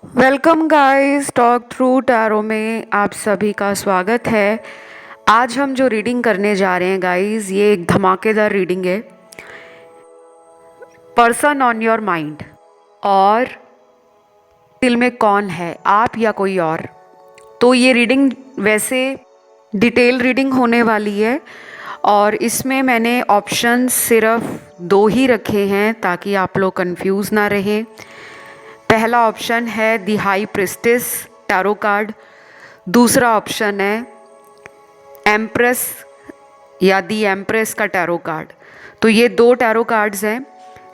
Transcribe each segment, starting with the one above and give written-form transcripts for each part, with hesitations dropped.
Welcome guys, talk through tarot में आप सभी का स्वागत है। आज हम जो रीडिंग करने जा रहे हैं गाइस, ये एक धमाकेदार रीडिंग है। Person on your mind. और दिल में कौन है, आप या कोई और। तो ये रीडिंग वैसे डिटेल रीडिंग होने वाली है और इसमें मैंने ऑप्शन सिर्फ दो ही रखे हैं ताकि आप लोग कंफ्यूज ना रहे। पहला ऑप्शन है दी हाई प्रिस्टेस टैरो कार्ड। दूसरा ऑप्शन है एम्प्रेस या दी एम्प्रेस का टैरो कार्ड। तो ये दो टैरो कार्ड्स हैं,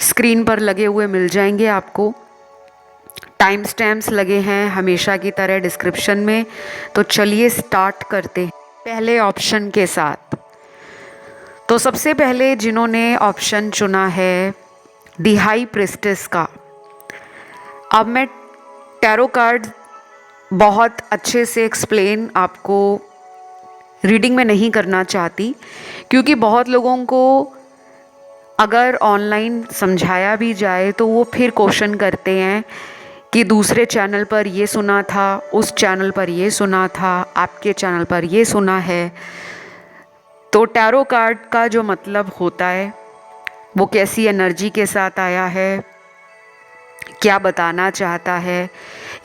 स्क्रीन पर लगे हुए मिल जाएंगे आपको। टाइम स्टैम्प्स लगे हैं हमेशा की तरह डिस्क्रिप्शन में। तो चलिए स्टार्ट करते हैं पहले ऑप्शन के साथ। तो सबसे पहले जिन्होंने ऑप्शन चुना है दी हाई प्रिस्टेस का। अब मैं टैरो कार्ड बहुत अच्छे से एक्सप्लेन आपको रीडिंग में नहीं करना चाहती, क्योंकि बहुत लोगों को अगर ऑनलाइन समझाया भी जाए तो वो फिर क्वेश्चन करते हैं कि दूसरे चैनल पर ये सुना था, उस चैनल पर ये सुना था, आपके चैनल पर ये सुना है। तो टैरो कार्ड का जो मतलब होता है, वो कैसी एनर्जी के साथ आया है, क्या बताना चाहता है,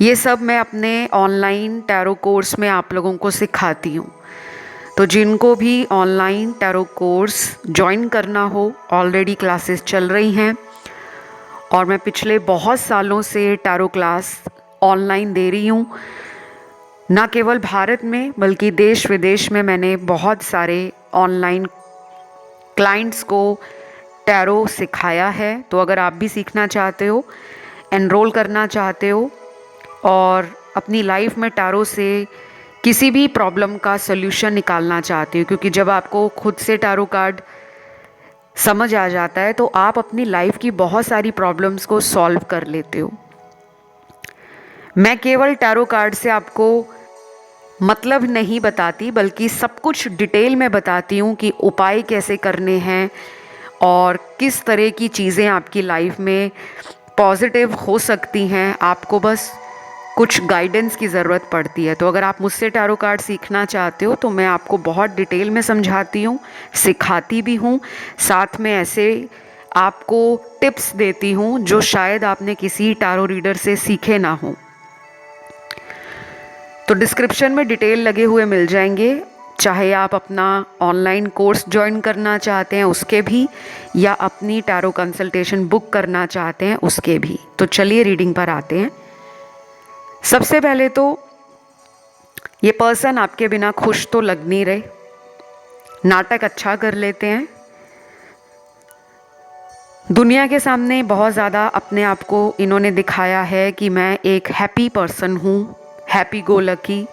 ये सब मैं अपने ऑनलाइन टैरो कोर्स में आप लोगों को सिखाती हूँ। तो जिनको भी ऑनलाइन टैरो कोर्स ज्वाइन करना हो, ऑलरेडी क्लासेस चल रही हैं और मैं पिछले बहुत सालों से टैरो क्लास ऑनलाइन दे रही हूँ। ना केवल भारत में बल्कि देश विदेश में मैंने बहुत सारे ऑनलाइन क्लाइंट्स को टैरो सिखाया है। तो अगर आप भी सीखना चाहते हो, एनरोल करना चाहते हो और अपनी लाइफ में टैरो से किसी भी प्रॉब्लम का सल्यूशन निकालना चाहते हो, क्योंकि जब आपको खुद से टैरो कार्ड समझ आ जाता है तो आप अपनी लाइफ की बहुत सारी प्रॉब्लम्स को सॉल्व कर लेते हो। मैं केवल टैरो कार्ड से आपको मतलब नहीं बताती, बल्कि सब कुछ डिटेल में बताती हूँ कि उपाय कैसे करने हैं और किस तरह की चीज़ें आपकी लाइफ में पॉजिटिव हो सकती हैं। आपको बस कुछ गाइडेंस की ज़रूरत पड़ती है। तो अगर आप मुझसे टैरो कार्ड सीखना चाहते हो तो मैं आपको बहुत डिटेल में समझाती हूँ, सिखाती भी हूँ, साथ में ऐसे आपको टिप्स देती हूँ जो शायद आपने किसी टैरो रीडर से सीखे ना हो। तो डिस्क्रिप्शन में डिटेल लगे हुए मिल जाएंगे, चाहे आप अपना ऑनलाइन कोर्स ज्वाइन करना चाहते हैं उसके भी, या अपनी टैरो कंसल्टेशन बुक करना चाहते हैं उसके भी। तो चलिए रीडिंग पर आते हैं। सबसे पहले तो ये पर्सन आपके बिना खुश तो लग नहीं रहे, नाटक अच्छा कर लेते हैं, दुनिया के सामने बहुत ज़्यादा अपने आप को इन्होंने दिखाया है कि मैं एक हैप्पी पर्सन हूँ, हैप्पी गो लकी।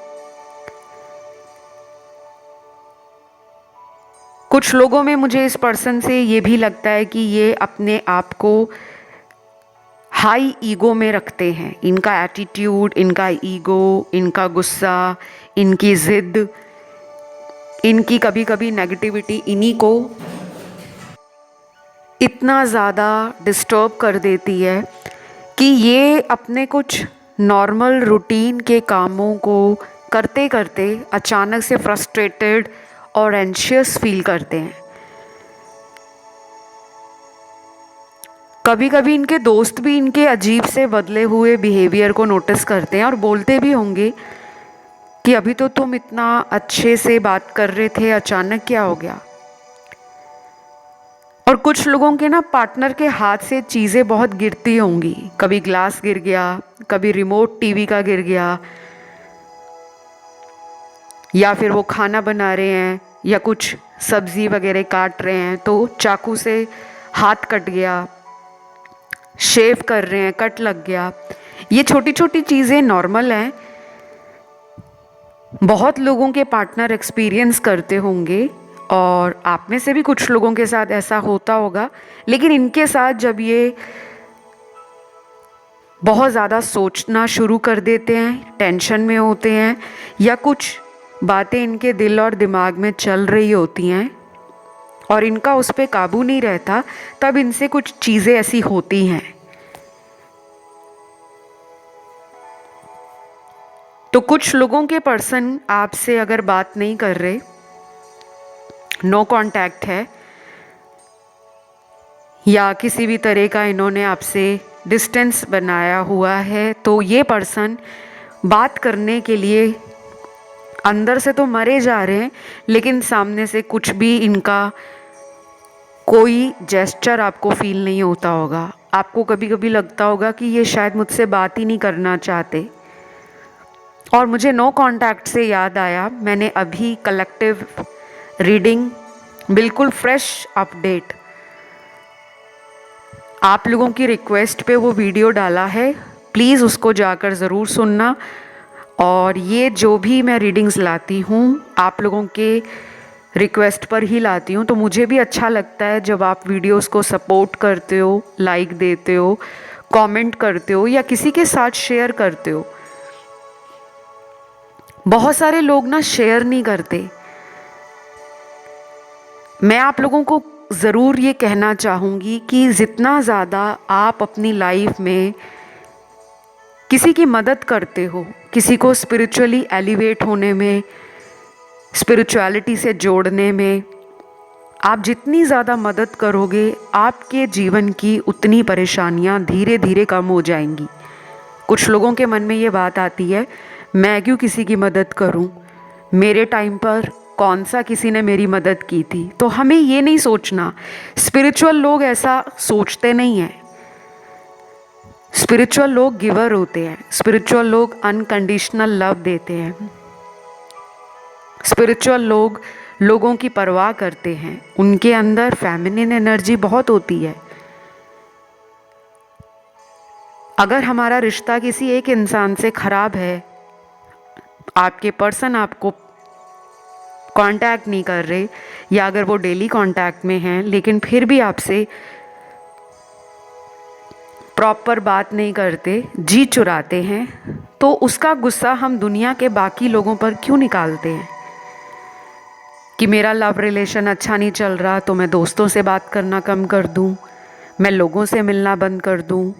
कुछ लोगों में मुझे इस पर्सन से ये भी लगता है कि ये अपने आप को हाई ईगो में रखते हैं। इनका एटीट्यूड, इनका ईगो, इनका गुस्सा, इनकी ज़िद, इनकी कभी कभी नेगेटिविटी इन्हीं को इतना ज़्यादा डिस्टर्ब कर देती है कि ये अपने कुछ नॉर्मल रूटीन के कामों को करते करते अचानक से फ्रस्ट्रेटेड और एंशियस फील करते हैं। कभी कभी इनके दोस्त भी इनके अजीब से बदले हुए बिहेवियर को नोटिस करते हैं और बोलते भी होंगे कि अभी तो तुम इतना अच्छे से बात कर रहे थे, अचानक क्या हो गया। और कुछ लोगों के ना पार्टनर के हाथ से चीज़ें बहुत गिरती होंगी, कभी ग्लास गिर गया, कभी रिमोट टीवी का गिर गया, या फिर वो खाना बना रहे हैं या कुछ सब्जी वगैरह काट रहे हैं तो चाकू से हाथ कट गया, शेव कर रहे हैं कट लग गया। ये छोटी छोटी चीज़ें नॉर्मल हैं, बहुत लोगों के पार्टनर एक्सपीरियंस करते होंगे और आप में से भी कुछ लोगों के साथ ऐसा होता होगा। लेकिन इनके साथ जब ये बहुत ज़्यादा सोचना शुरू कर देते हैं, टेंशन में होते हैं, या कुछ बातें इनके दिल और दिमाग में चल रही होती हैं और इनका उस पर काबू नहीं रहता, तब इनसे कुछ चीज़ें ऐसी होती हैं। तो कुछ लोगों के पर्सन आपसे अगर बात नहीं कर रहे, नो कांटेक्ट है, या किसी भी तरह का इन्होंने आपसे डिस्टेंस बनाया हुआ है, तो ये पर्सन बात करने के लिए अंदर से तो मरे जा रहे हैं, लेकिन सामने से कुछ भी इनका कोई जेस्चर आपको फील नहीं होता होगा। आपको कभी कभी लगता होगा कि ये शायद मुझसे बात ही नहीं करना चाहते। और मुझे नो कांटेक्ट से याद आया, मैंने अभी कलेक्टिव रीडिंग बिल्कुल फ्रेश अपडेट आप लोगों की रिक्वेस्ट पे वो वीडियो डाला है, प्लीज़ उसको जाकर ज़रूर सुनना। और ये जो भी मैं रीडिंग्स लाती हूँ आप लोगों के रिक्वेस्ट पर ही लाती हूँ, तो मुझे भी अच्छा लगता है जब आप वीडियोस को सपोर्ट करते हो, लाइक देते हो, कमेंट करते हो या किसी के साथ शेयर करते हो। बहुत सारे लोग ना शेयर नहीं करते। मैं आप लोगों को ज़रूर ये कहना चाहूँगी कि जितना ज़्यादा आप अपनी लाइफ में किसी की मदद करते हो, किसी को स्पिरिचुअली एलिवेट होने में, स्पिरिचुअलिटी से जोड़ने में, आप जितनी ज़्यादा मदद करोगे आपके जीवन की उतनी परेशानियाँ धीरे धीरे कम हो जाएंगी। कुछ लोगों के मन में ये बात आती है, मैं क्यों किसी की मदद करूं, मेरे टाइम पर कौन सा किसी ने मेरी मदद की थी। तो हमें ये नहीं सोचना, स्पिरिचुअल लोग ऐसा सोचते नहीं हैं। स्पिरिचुअल लोग गिवर होते हैं, स्पिरिचुअल लोग अनकंडीशनल लव देते हैं, स्पिरिचुअल लोग लोगों की परवाह करते हैं, उनके अंदर फेमिनिन एनर्जी बहुत होती है। अगर हमारा रिश्ता किसी एक इंसान से खराब है, आपके पर्सन आपको कांटेक्ट नहीं कर रहे, या अगर वो डेली कांटेक्ट में हैं लेकिन फिर भी आपसे प्रॉपर बात नहीं करते, जी चुराते हैं, तो उसका गुस्सा हम दुनिया के बाकी लोगों पर क्यों निकालते हैं कि मेरा लव रिलेशन अच्छा नहीं चल रहा तो मैं दोस्तों से बात करना कम कर दूं, मैं लोगों से मिलना बंद कर दूं,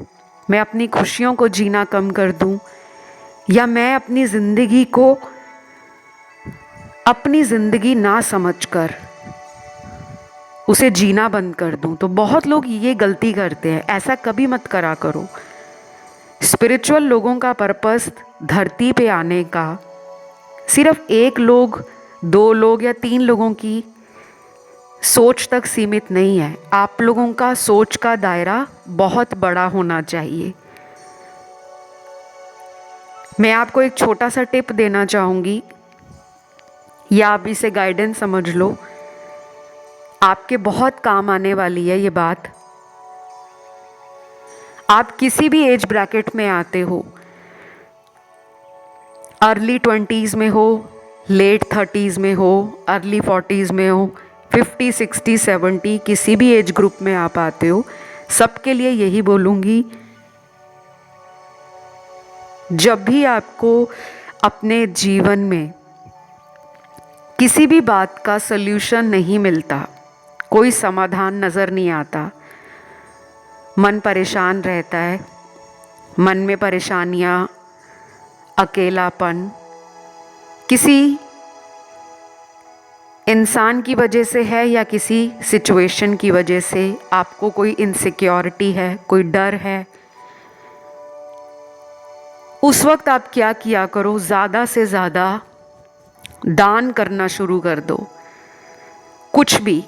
मैं अपनी खुशियों को जीना कम कर दूं, या मैं अपनी ज़िंदगी को अपनी ज़िंदगी ना समझकर उसे जीना बंद कर दूं। तो बहुत लोग ये गलती करते हैं, ऐसा कभी मत करा करो। स्पिरिचुअल लोगों का पर्पस धरती पे आने का सिर्फ एक लोग, दो लोग या तीन लोगों की सोच तक सीमित नहीं है। आप लोगों का सोच का दायरा बहुत बड़ा होना चाहिए। मैं आपको एक छोटा सा टिप देना चाहूँगी, या आप इसे गाइडेंस समझ लो, आपके बहुत काम आने वाली है ये बात। आप किसी भी एज ब्रैकेट में आते हो, अर्ली 20s में हो, लेट 30s में हो, अर्ली 40s में हो, 50, 60, 70, किसी भी एज ग्रुप में आप आते हो, सबके लिए यही बोलूँगी, जब भी आपको अपने जीवन में किसी भी बात का सल्यूशन नहीं मिलता, कोई समाधान नज़र नहीं आता, मन परेशान रहता है, मन में परेशानियाँ, अकेलापन, किसी इंसान की वजह से है या किसी सिचुएशन की वजह से आपको कोई इनसिक्योरिटी है, कोई डर है, उस वक्त आप क्या किया करो, ज़्यादा से ज़्यादा दान करना शुरू कर दो। कुछ भी,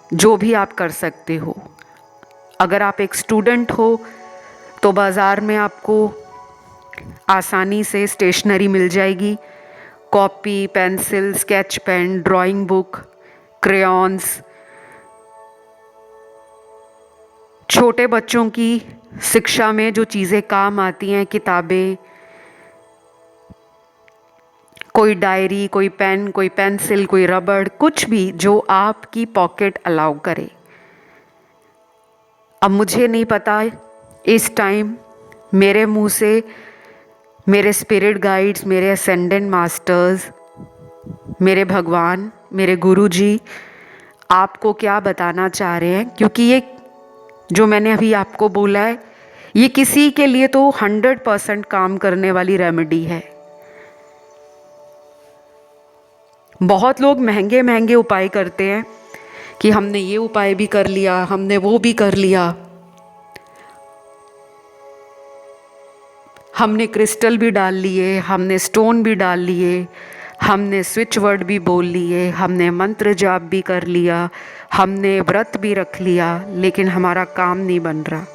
जो भी आप कर सकते हो। अगर आप एक स्टूडेंट हो तो बाज़ार में आपको आसानी से स्टेशनरी मिल जाएगी, copy, pencil, sketch pen, drawing book, crayons. छोटे बच्चों की शिक्षा में जो चीज़ें काम आती हैं, किताबें, कोई डायरी, कोई पेन, कोई पेंसिल, कोई रबड़, कुछ भी जो आपकी पॉकेट अलाउ करे। अब मुझे नहीं पता इस टाइम मेरे मुंह से मेरे स्पिरिट गाइड्स, मेरे असेंडेंट मास्टर्स, मेरे भगवान, मेरे गुरुजी आपको क्या बताना चाह रहे हैं, क्योंकि ये जो मैंने अभी आपको बोला है ये किसी के लिए तो 100% काम करने वाली रेमेडी है। बहुत लोग महंगे महंगे उपाय करते हैं कि हमने ये उपाय भी कर लिया, हमने वो भी कर लिया, हमने क्रिस्टल भी डाल लिए, हमने स्टोन भी डाल लिए, हमने स्विच वर्ड भी बोल लिए, हमने मंत्र जाप भी कर लिया, हमने व्रत भी रख लिया, लेकिन हमारा काम नहीं बन रहा।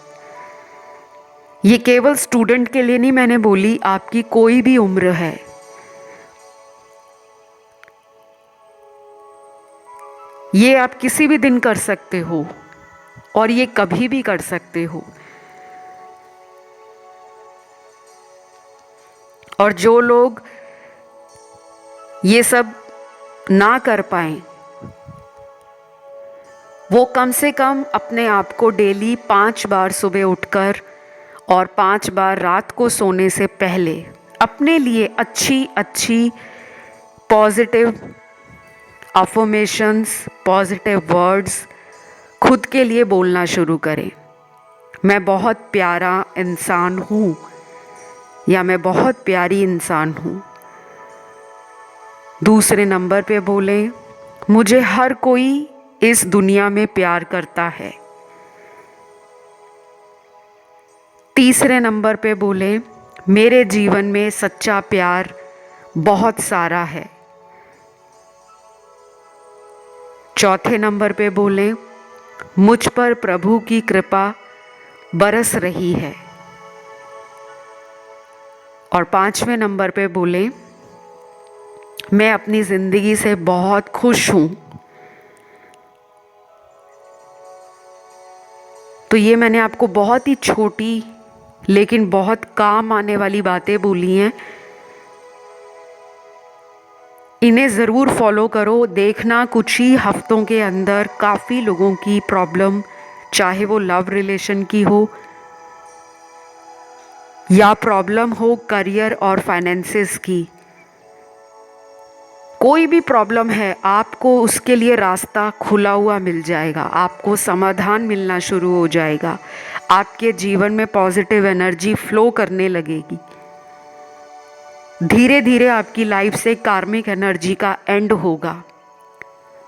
ये केवल स्टूडेंट के लिए नहीं मैंने बोली, आपकी कोई भी उम्र है, ये आप किसी भी दिन कर सकते हो और ये कभी भी कर सकते हो। और जो लोग ये सब ना कर पाएं, वो कम से कम अपने आप को डेली 5 बार सुबह उठकर और 5 बार रात को सोने से पहले अपने लिए अच्छी अच्छी पॉजिटिव अफर्मेशंस, पॉजिटिव वर्ड्स खुद के लिए बोलना शुरू करें। मैं बहुत प्यारा इंसान हूँ या मैं बहुत प्यारी इंसान हूँ। दूसरे नंबर पे बोलें, मुझे हर कोई इस दुनिया में प्यार करता है। तीसरे नंबर पे बोलें, मेरे जीवन में सच्चा प्यार बहुत सारा है। चौथे नंबर पे बोलें, मुझ पर प्रभु की कृपा बरस रही है। और 5वें नंबर पे बोलें, मैं अपनी ज़िंदगी से बहुत खुश हूँ। तो ये मैंने आपको बहुत ही छोटी लेकिन बहुत काम आने वाली बातें बोली हैं। इन्हें ज़रूर फॉलो करो। देखना कुछ ही हफ्तों के अंदर काफ़ी लोगों की प्रॉब्लम, चाहे वो लव रिलेशन की हो या प्रॉब्लम हो करियर और फाइनेंसेस की, कोई भी प्रॉब्लम है, आपको उसके लिए रास्ता खुला हुआ मिल जाएगा। आपको समाधान मिलना शुरू हो जाएगा। आपके जीवन में पॉजिटिव एनर्जी फ्लो करने लगेगी। धीरे धीरे आपकी लाइफ से कार्मिक एनर्जी का एंड होगा।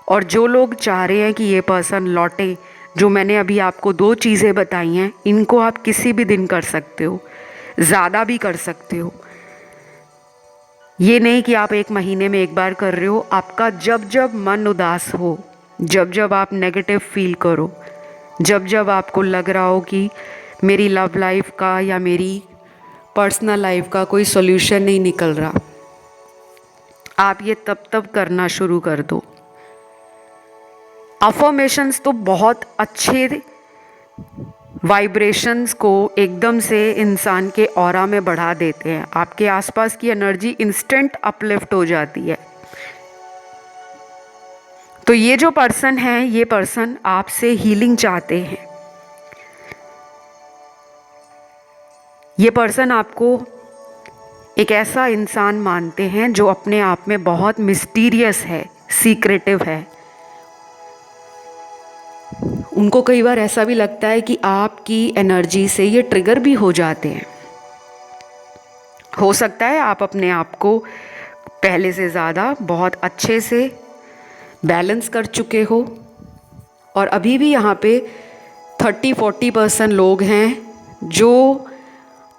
और जो लोग चाह रहे हैं कि ये पर्सन लौटे, जो मैंने अभी आपको 2 चीज़ें बताई हैं, इनको आप किसी भी दिन कर सकते हो, ज़्यादा भी कर सकते हो। ये नहीं कि आप 1 महीने में 1 बार कर रहे हो। आपका जब जब मन उदास हो, जब जब आप नेगेटिव फील करो, जब जब आपको लग रहा हो कि मेरी लव लाइफ का या मेरी पर्सनल लाइफ का कोई सॉल्यूशन नहीं निकल रहा, आप ये तब करना शुरू कर दो। अफर्मेशंस तो बहुत अच्छे वाइब्रेशंस को एकदम से इंसान के ऑरा में बढ़ा देते हैं। आपके आसपास की एनर्जी इंस्टेंट अपलिफ्ट हो जाती है। तो ये जो पर्सन है, ये पर्सन आपसे हीलिंग चाहते हैं। ये पर्सन आपको एक ऐसा इंसान मानते हैं जो अपने आप में बहुत मिस्टीरियस है, सीक्रेटिव है। उनको कई बार ऐसा भी लगता है कि आपकी एनर्जी से ये ट्रिगर भी हो जाते हैं। हो सकता है आप अपने आप को पहले से ज़्यादा बहुत अच्छे से बैलेंस कर चुके हो और अभी भी यहाँ पे 30-40% लोग हैं जो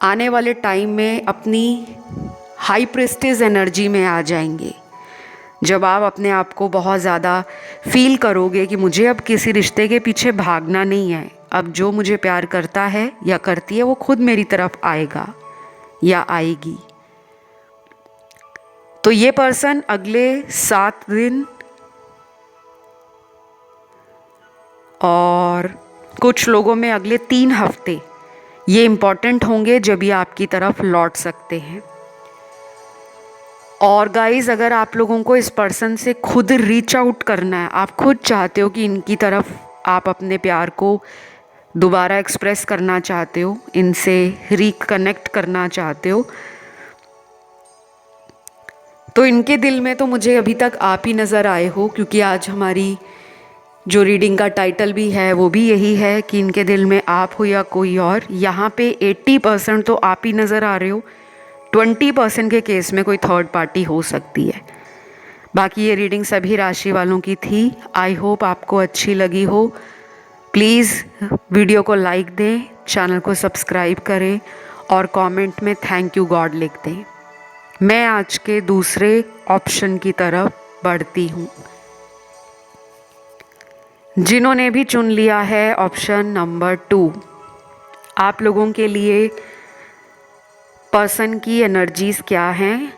आने वाले टाइम में अपनी हाई प्रेस्टीज एनर्जी में आ जाएंगे। जब आप अपने आप को बहुत ज़्यादा फील करोगे कि मुझे अब किसी रिश्ते के पीछे भागना नहीं है, अब जो मुझे प्यार करता है या करती है वो खुद मेरी तरफ आएगा या आएगी। तो ये पर्सन अगले 7 दिन और कुछ लोगों में अगले 3 हफ्ते ये इम्पॉर्टेंट होंगे जब ये आपकी तरफ लौट सकते हैं। और गाइज़, अगर आप लोगों को इस पर्सन से खुद रीच आउट करना है, आप खुद चाहते हो कि इनकी तरफ आप अपने प्यार को दोबारा एक्सप्रेस करना चाहते हो, इनसे रिकनेक्ट करना चाहते हो, तो इनके दिल में तो मुझे अभी तक आप ही नज़र आए हो। क्योंकि आज हमारी जो रीडिंग का टाइटल भी है वो भी यही है कि इनके दिल में आप हो या कोई और। यहाँ पे 80% तो आप ही नज़र आ रहे हो, 20% के केस में कोई थर्ड पार्टी हो सकती है। बाकी ये रीडिंग सभी राशि वालों की थी। आई होप आपको अच्छी लगी हो। प्लीज़ वीडियो को लाइक दें, चैनल को सब्सक्राइब करें और कमेंट में थैंक यू गॉड लिख दें। मैं आज के दूसरे ऑप्शन की तरफ बढ़ती हूँ। जिन्होंने भी चुन लिया है ऑप्शन नंबर 2, आप लोगों के लिए पर्सन की एनर्जीज क्या हैं,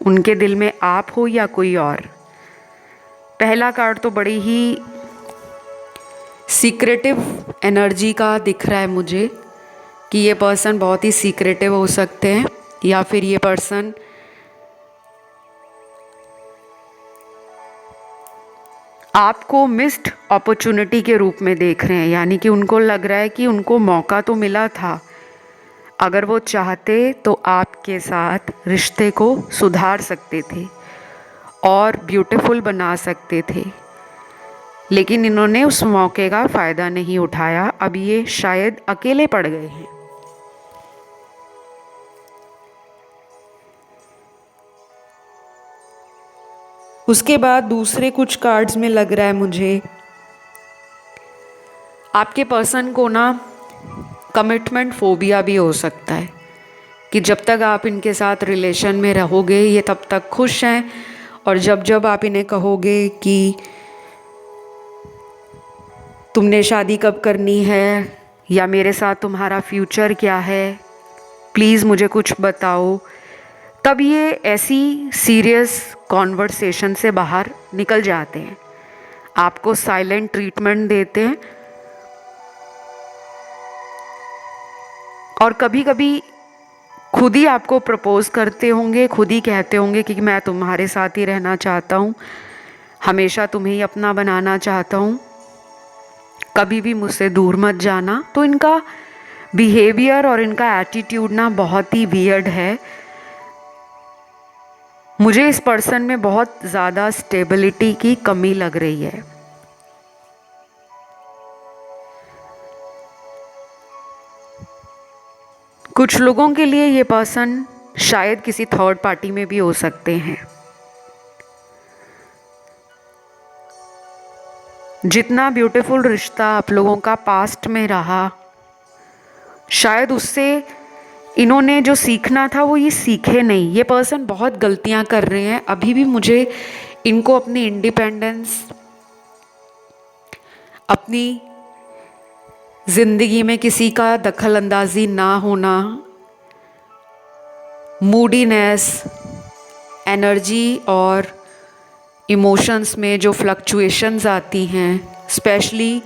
उनके दिल में आप हो या कोई और। पहला कार्ड तो बड़ी ही सीक्रेटिव एनर्जी का दिख रहा है मुझे कि ये पर्सन बहुत ही सीक्रेटिव हो सकते हैं या फिर ये पर्सन आपको मिस्ड अपॉर्चुनिटी के रूप में देख रहे हैं। यानी कि उनको लग रहा है कि उनको मौका तो मिला था, अगर वो चाहते तो आपके साथ रिश्ते को सुधार सकते थे और ब्यूटीफुल बना सकते थे, लेकिन इन्होंने उस मौके का फ़ायदा नहीं उठाया। अब ये शायद अकेले पड़ गए हैं। उसके बाद दूसरे कुछ कार्ड्स में लग रहा है मुझे आपके पर्सन को ना कमिटमेंट फोबिया भी हो सकता है कि जब तक आप इनके साथ रिलेशन में रहोगे ये तब तक खुश हैं, और जब जब आप इन्हें कहोगे कि तुमने शादी कब करनी है या मेरे साथ तुम्हारा फ्यूचर क्या है, प्लीज़ मुझे कुछ बताओ, तब ये ऐसी सीरियस कॉन्वर्सेशन से बाहर निकल जाते हैं, आपको साइलेंट ट्रीटमेंट देते हैं और कभी कभी खुद ही आपको प्रपोज करते होंगे, खुद ही कहते होंगे कि मैं तुम्हारे साथ ही रहना चाहता हूँ, हमेशा तुम्हें ही अपना बनाना चाहता हूँ, कभी भी मुझसे दूर मत जाना। तो इनका बिहेवियर और इनका एटीट्यूड ना बहुत ही वियर्ड है। मुझे इस पर्सन में बहुत ज़्यादा स्टेबिलिटी की कमी लग रही है। कुछ लोगों के लिए ये पर्सन शायद किसी थर्ड पार्टी में भी हो सकते हैं। जितना ब्यूटीफुल रिश्ता आप लोगों का पास्ट में रहा, शायद उससे इन्होंने जो सीखना था वो ये सीखे नहीं। ये पर्सन बहुत गलतियां कर रहे हैं। अभी भी मुझे इनको अपनी इंडिपेंडेंस, अपनी ज़िंदगी में किसी का दखल अंदाजी ना होना, मूडीनेस, एनर्जी और इमोशंस में जो फ्लक्चुएशंस आती हैं, स्पेशली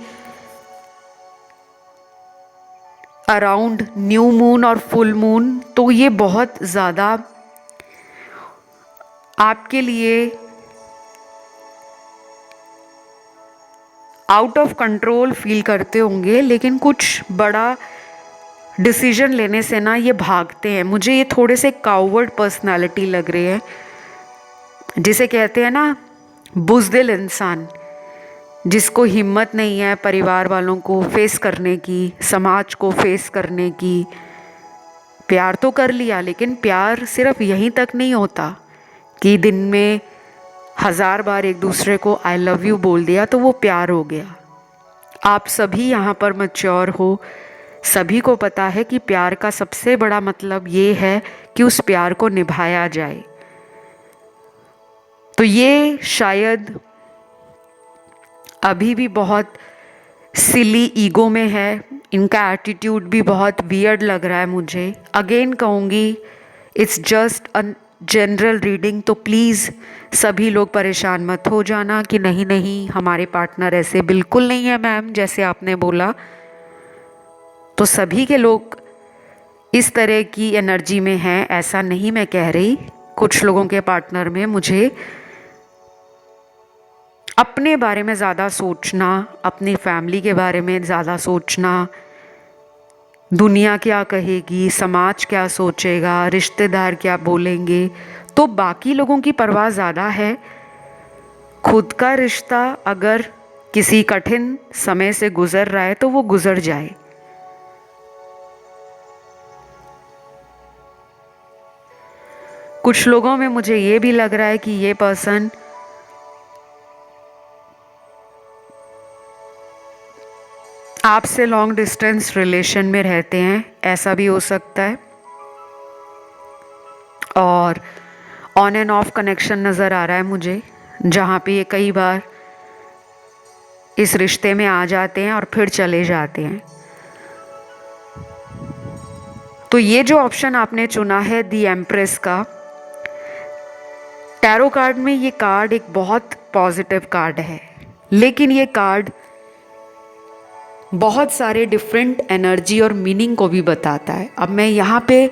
अराउंड न्यू मून और फुल मून, तो ये बहुत ज़्यादा आपके लिए आउट ऑफ कंट्रोल फील करते होंगे, लेकिन कुछ बड़ा डिसीजन लेने से ना ये भागते हैं। मुझे ये थोड़े से कावर्ड पर्सनालिटी लग रही है, जिसे कहते हैं ना बुज़दिल इंसान, जिसको हिम्मत नहीं है परिवार वालों को फेस करने की, समाज को फेस करने की। प्यार तो कर लिया, लेकिन प्यार सिर्फ यहीं तक नहीं होता कि दिन में 1000 बार एक दूसरे को आई लव यू बोल दिया तो वो प्यार हो गया। आप सभी यहाँ पर मैच्योर हो, सभी को पता है कि प्यार का सबसे बड़ा मतलब ये है कि उस प्यार को निभाया जाए। तो ये शायद अभी भी बहुत सिली ईगो में है। इनका एटीट्यूड भी बहुत वियर्ड लग रहा है मुझे। अगेन कहूँगी, it's just a general reading, तो प्लीज़ सभी लोग परेशान मत हो जाना कि नहीं नहीं हमारे पार्टनर ऐसे बिल्कुल नहीं है मैम जैसे आपने बोला। तो सभी के लोग इस तरह की एनर्जी में हैं ऐसा नहीं मैं कह रही। कुछ लोगों के पार्टनर में मुझे अपने बारे में ज़्यादा सोचना, अपनी फैमिली के बारे में ज़्यादा सोचना, दुनिया क्या कहेगी, समाज क्या सोचेगा, रिश्तेदार क्या बोलेंगे, तो बाकी लोगों की परवाह ज़्यादा है। खुद का रिश्ता अगर किसी कठिन समय से गुज़र रहा है तो वो गुज़र जाए। कुछ लोगों में मुझे ये भी लग रहा है कि ये पर्सन आपसे लॉन्ग डिस्टेंस रिलेशन में रहते हैं, ऐसा भी हो सकता है। और ऑन एंड ऑफ कनेक्शन नज़र आ रहा है मुझे, जहाँ पे ये कई बार इस रिश्ते में आ जाते हैं और फिर चले जाते हैं। तो ये जो ऑप्शन आपने चुना है दी एम्प्रेस का, टैरो कार्ड में ये कार्ड एक बहुत पॉजिटिव कार्ड है, लेकिन ये कार्ड बहुत सारे डिफरेंट एनर्जी और मीनिंग को भी बताता है। अब मैं यहाँ पे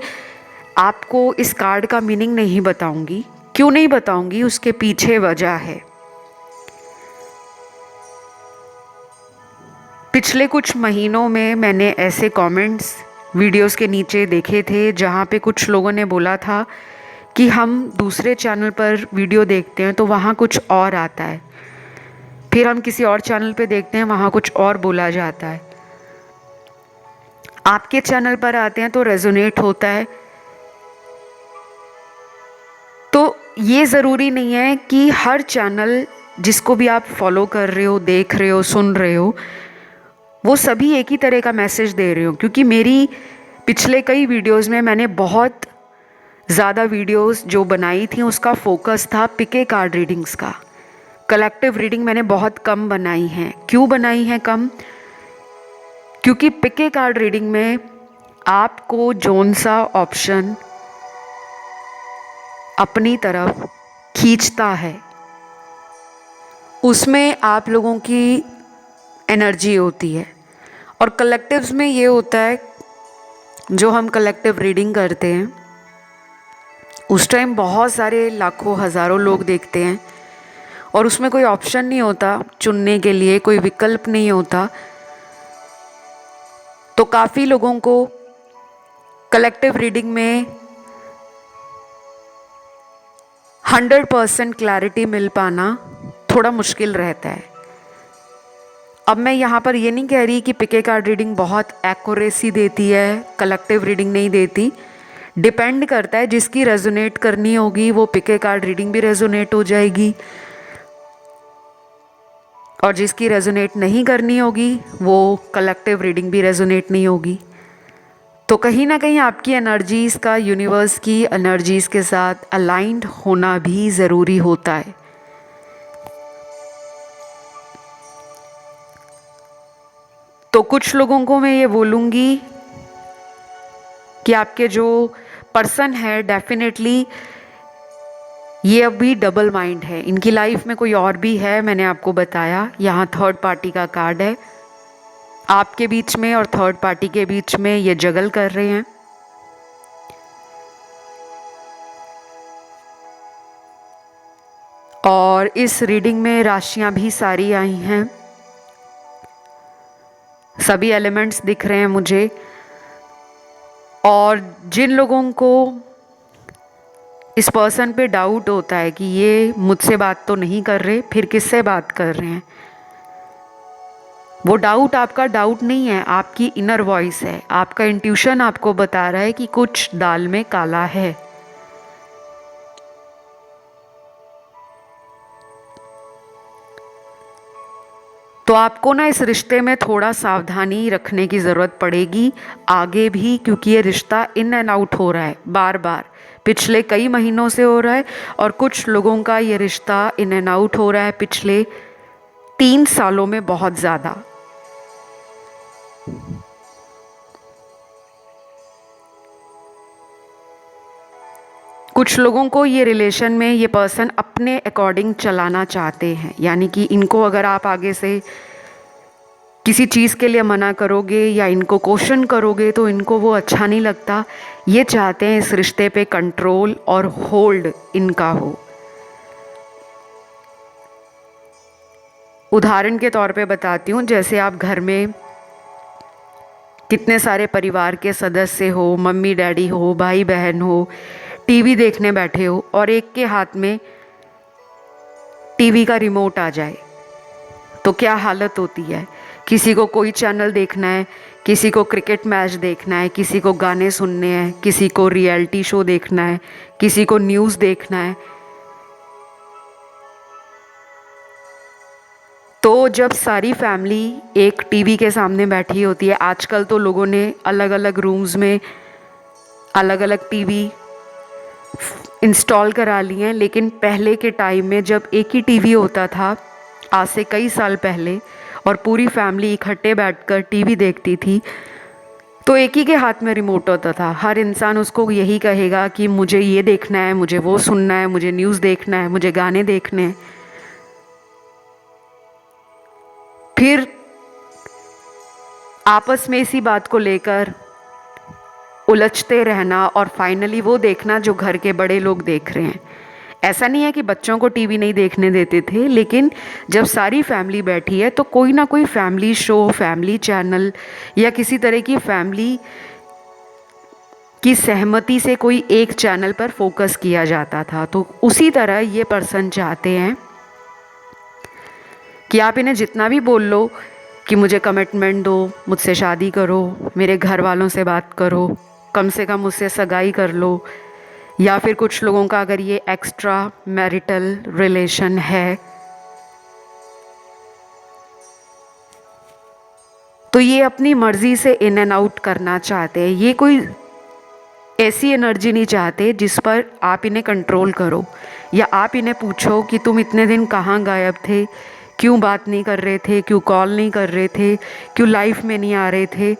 आपको इस कार्ड का मीनिंग नहीं बताऊंगी। क्यों नहीं बताऊंगी, उसके पीछे वजह है। पिछले कुछ महीनों में मैंने ऐसे कमेंट्स वीडियोस के नीचे देखे थे जहाँ पे कुछ लोगों ने बोला था कि हम दूसरे चैनल पर वीडियो देखते हैं तो वहाँ कुछ और आता है, फिर हम किसी और चैनल पे देखते हैं वहाँ कुछ और बोला जाता है, आपके चैनल पर आते हैं तो रेजोनेट होता है। तो ये ज़रूरी नहीं है कि हर चैनल जिसको भी आप फॉलो कर रहे हो, देख रहे हो, सुन रहे हो, वो सभी एक ही तरह का मैसेज दे रहे हो। क्योंकि मेरी पिछले कई वीडियोस में मैंने बहुत ज़्यादा वीडियोस जो बनाई थी उसका फोकस था पिके कार्ड रीडिंग्स का। कलेक्टिव रीडिंग मैंने बहुत कम बनाई हैं। क्यों बनाई हैं कम? क्योंकि पिके कार्ड रीडिंग में आपको जोन सा ऑप्शन अपनी तरफ खींचता है, उसमें आप लोगों की एनर्जी होती है। और कलेक्टिव्स में ये होता है, जो हम कलेक्टिव रीडिंग करते हैं उस टाइम बहुत सारे लाखों हज़ारों लोग देखते हैं और उसमें कोई ऑप्शन नहीं होता चुनने के लिए, कोई विकल्प नहीं होता। तो काफ़ी लोगों को कलेक्टिव रीडिंग में 100% क्लैरिटी मिल पाना थोड़ा मुश्किल रहता है। अब मैं यहाँ पर ये नहीं कह रही कि पिके कार्ड रीडिंग बहुत एक्यूरेसी देती है, कलेक्टिव रीडिंग नहीं देती। डिपेंड करता है, जिसकी रेजोनेट करनी होगी वो पिके कार्ड रीडिंग भी रेजोनेट हो जाएगी, और जिसकी रेजोनेट नहीं करनी होगी वो कलेक्टिव रीडिंग भी रेजोनेट नहीं होगी। तो कहीं ना कहीं आपकी एनर्जीज़ का यूनिवर्स की एनर्जीज़ के साथ अलाइंड होना भी ज़रूरी होता है। तो कुछ लोगों को मैं ये बोलूँगी कि आपके जो पर्सन है डेफिनेटली ये अभी डबल माइंड है, इनकी लाइफ में कोई और भी है। मैंने आपको बताया यहाँ थर्ड पार्टी का कार्ड है, आपके बीच में और थर्ड पार्टी के बीच में ये जगल कर रहे हैं। और इस रीडिंग में राशियां भी सारी आई हैं, सभी एलिमेंट्स दिख रहे हैं मुझे। और जिन लोगों को इस पर्सन पे डाउट होता है कि ये मुझसे बात तो नहीं कर रहे, फिर किससे बात कर रहे हैं, वो डाउट आपका डाउट नहीं है, आपकी इनर वॉइस है। आपका इंट्यूशन आपको बता रहा है कि कुछ दाल में काला है। तो आपको ना इस रिश्ते में थोड़ा सावधानी रखने की ज़रूरत पड़ेगी आगे भी, क्योंकि ये रिश्ता इन एंड आउट हो रहा है बार बार, पिछले कई महीनों से हो रहा है। और कुछ लोगों का ये रिश्ता इन एंड आउट हो रहा है पिछले 3 सालों में बहुत ज़्यादा। कुछ लोगों को ये रिलेशन में ये पर्सन अपने अकॉर्डिंग चलाना चाहते हैं, यानी कि इनको अगर आप आगे से किसी चीज़ के लिए मना करोगे या इनको क्वेश्चन करोगे तो इनको वो अच्छा नहीं लगता। ये चाहते हैं इस रिश्ते पे कंट्रोल और होल्ड इनका हो। उदाहरण के तौर पे बताती हूँ, जैसे आप घर में कितने सारे परिवार के सदस्य हो, मम्मी डैडी हो, भाई बहन हो, टीवी देखने बैठे हो और एक के हाथ में टीवी का रिमोट आ जाए तो क्या हालत होती है। किसी को कोई चैनल देखना है, किसी को क्रिकेट मैच देखना है, किसी को गाने सुनने हैं, किसी को रियलिटी शो देखना है, किसी को न्यूज़ देखना है। तो जब सारी फैमिली एक टीवी के सामने बैठी होती है, आजकल तो लोगों ने अलग अलग रूम्स में अलग अलग टीवी इंस्टॉल करा लिए हैं, लेकिन पहले के टाइम में जब एक ही टीवी होता था, आज से कई साल पहले, और पूरी फैमिली इकट्ठे बैठकर टीवी देखती थी, तो एक ही के हाथ में रिमोट होता था। हर इंसान उसको यही कहेगा कि मुझे ये देखना है, मुझे वो सुनना है, मुझे न्यूज़ देखना है, मुझे गाने देखने हैं। फिर आपस में इसी बात को लेकर उलझते रहना और फाइनली वो देखना जो घर के बड़े लोग देख रहे हैं। ऐसा नहीं है कि बच्चों को टीवी नहीं देखने देते थे, लेकिन जब सारी फैमिली बैठी है तो कोई ना कोई फैमिली शो, फैमिली चैनल या किसी तरह की फैमिली की सहमति से कोई एक चैनल पर फोकस किया जाता था। तो उसी तरह ये पर्सन चाहते हैं कि आप इन्हें जितना भी बोल लो कि मुझे कमिटमेंट दो, मुझसे शादी करो, मेरे घर वालों से बात करो, कम से कम मुझसे सगाई कर लो, या फिर कुछ लोगों का अगर ये एक्स्ट्रा मैरिटल रिलेशन है तो ये अपनी मर्ज़ी से इन एंड आउट करना चाहते हैं। ये कोई ऐसी एनर्जी नहीं चाहते जिस पर आप इन्हें कंट्रोल करो या आप इन्हें पूछो कि तुम इतने दिन कहाँ गायब थे, क्यों बात नहीं कर रहे थे, क्यों कॉल नहीं कर रहे थे, क्यों लाइफ में नहीं आ रहे थे।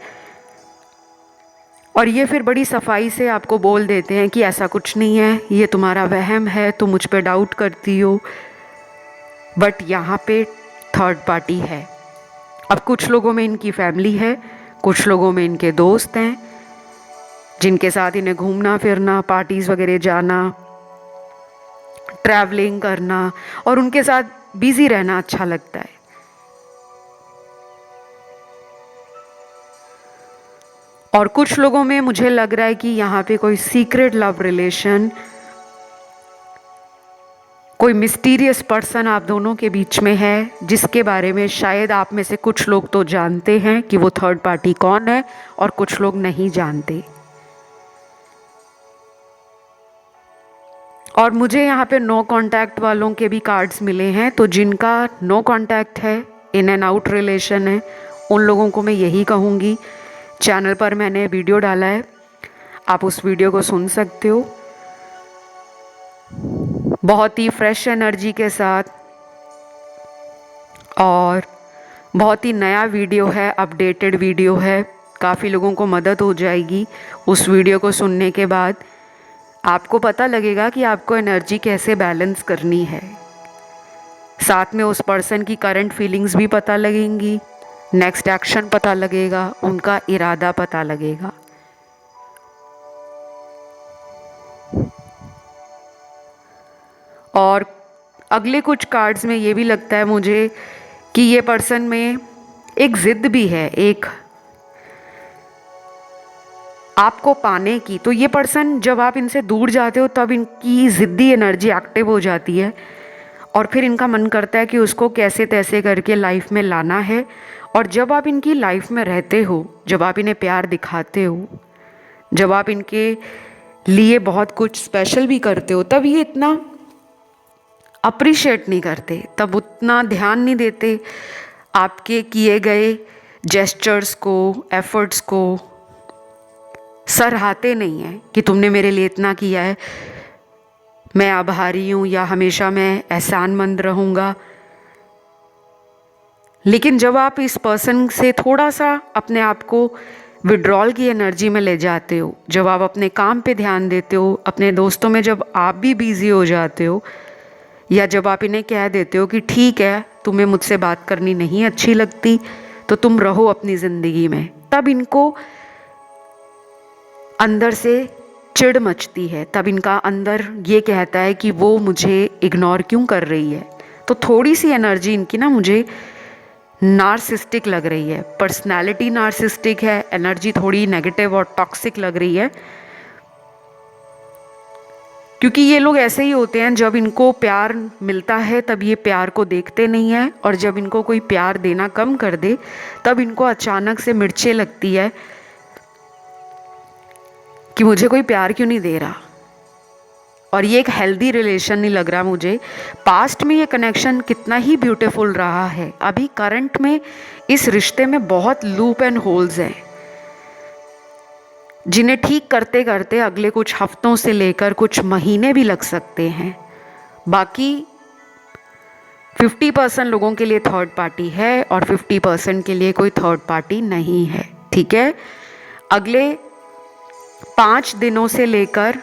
और ये फिर बड़ी सफाई से आपको बोल देते हैं कि ऐसा कुछ नहीं है, ये तुम्हारा वहम है, तुम मुझ पे डाउट करती हो। बट यहाँ पे थर्ड पार्टी है। अब कुछ लोगों में इनकी फैमिली है, कुछ लोगों में इनके दोस्त हैं जिनके साथ इन्हें घूमना फिरना, पार्टीज़ वगैरह जाना, ट्रैवलिंग करना और उनके साथ बिजी रहना अच्छा लगता है। और कुछ लोगों में मुझे लग रहा है कि यहाँ पे कोई सीक्रेट लव रिलेशन, कोई मिस्टीरियस पर्सन आप दोनों के बीच में है, जिसके बारे में शायद आप में से कुछ लोग तो जानते हैं कि वो थर्ड पार्टी कौन है और कुछ लोग नहीं जानते। और मुझे यहाँ पे नो कांटेक्ट वालों के भी कार्ड्स मिले हैं, तो जिनका नो कांटेक्ट है, इन एंड आउट रिलेशन है, उन लोगों को मैं यही कहूँगी, चैनल पर मैंने वीडियो डाला है, आप उस वीडियो को सुन सकते हो। बहुत ही फ्रेश एनर्जी के साथ और बहुत ही नया वीडियो है, अपडेटेड वीडियो है, काफ़ी लोगों को मदद हो जाएगी उस वीडियो को सुनने के बाद। आपको पता लगेगा कि आपको एनर्जी कैसे बैलेंस करनी है, साथ में उस पर्सन की करंट फीलिंग्स भी पता लगेंगी, नेक्स्ट एक्शन पता लगेगा, उनका इरादा पता लगेगा। और अगले कुछ कार्ड्स में ये भी लगता है मुझे कि ये पर्सन में एक ज़िद भी है, एक आपको पाने की। तो ये पर्सन जब आप इनसे दूर जाते हो तब इनकी ज़िद्दी एनर्जी एक्टिव हो जाती है और फिर इनका मन करता है कि उसको कैसे तैसे करके लाइफ में लाना है। और जब आप इनकी लाइफ में रहते हो, जब आप इन्हें प्यार दिखाते हो, जब आप इनके लिए बहुत कुछ स्पेशल भी करते हो, तब ये इतना अप्रिशिएट नहीं करते, तब उतना ध्यान नहीं देते आपके किए गए जेस्चर्स को, एफर्ट्स को सराहते नहीं हैं कि तुमने मेरे लिए इतना किया है, मैं आभारी हूँ या हमेशा मैं एहसानमंद रहूँगा। लेकिन जब आप इस पर्सन से थोड़ा सा अपने आप को विड्रॉल की एनर्जी में ले जाते हो, जब आप अपने काम पे ध्यान देते हो, अपने दोस्तों में जब आप भी बिज़ी हो जाते हो, या जब आप इन्हें कह देते हो कि ठीक है तुम्हें मुझसे बात करनी नहीं अच्छी लगती तो तुम रहो अपनी ज़िंदगी में, तब इनको अंदर से चिढ़ मचती है, तब इनका अंदर ये कहता है कि वो मुझे इग्नोर क्यों कर रही है। तो थोड़ी सी एनर्जी इनकी ना मुझे नार्सिस्टिक लग रही है, पर्सनैलिटी नार्सिस्टिक है, एनर्जी थोड़ी नेगेटिव और टॉक्सिक लग रही है। क्योंकि ये लोग ऐसे ही होते हैं, जब इनको प्यार मिलता है तब ये प्यार को देखते नहीं हैं, और जब इनको कोई प्यार देना कम कर दे तब इनको अचानक से मिर्चें लगती है कि मुझे कोई प्यार क्यों नहीं दे रहा। और ये एक हेल्दी रिलेशन नहीं लग रहा मुझे। पास्ट में ये कनेक्शन कितना ही ब्यूटीफुल रहा है, अभी करंट में इस रिश्ते में बहुत लूप एंड होल्स हैं, जिन्हें ठीक करते करते अगले कुछ हफ्तों से लेकर कुछ महीने भी लग सकते हैं। बाकी 50% लोगों के लिए थर्ड पार्टी है और 50% के लिए कोई थर्ड पार्टी नहीं है, ठीक है। अगले 5 दिनों से लेकर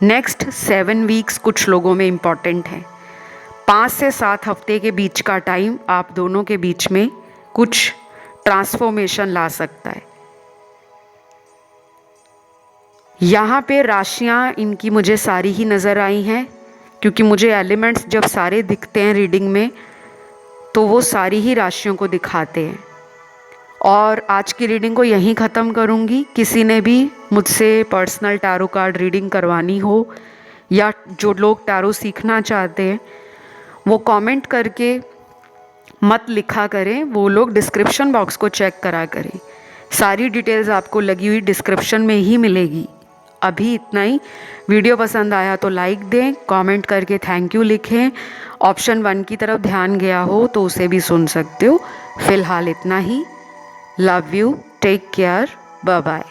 नेक्स्ट 7 वीक्स कुछ लोगों में इम्पॉर्टेंट है। 5 से 7 हफ्ते के बीच का टाइम आप दोनों के बीच में कुछ ट्रांसफॉर्मेशन ला सकता है। यहाँ पे राशियाँ इनकी मुझे सारी ही नज़र आई हैं, क्योंकि मुझे एलिमेंट्स जब सारे दिखते हैं रीडिंग में तो वो सारी ही राशियों को दिखाते हैं। और आज की रीडिंग को यहीं ख़त्म करूँगी। किसी ने भी मुझसे पर्सनल टैरो कार्ड रीडिंग करवानी हो या जो लोग टैरो सीखना चाहते हैं वो कमेंट करके मत लिखा करें, वो लोग डिस्क्रिप्शन बॉक्स को चेक करा करें। सारी डिटेल्स आपको लगी हुई डिस्क्रिप्शन में ही मिलेगी। अभी इतना ही। वीडियो पसंद आया तो लाइक दें, कमेंट करके थैंक यू लिखें। ऑप्शन 1 की तरफ ध्यान गया हो तो उसे भी सुन सकते हो। फ़िलहाल इतना ही। Love you, take care, bye bye.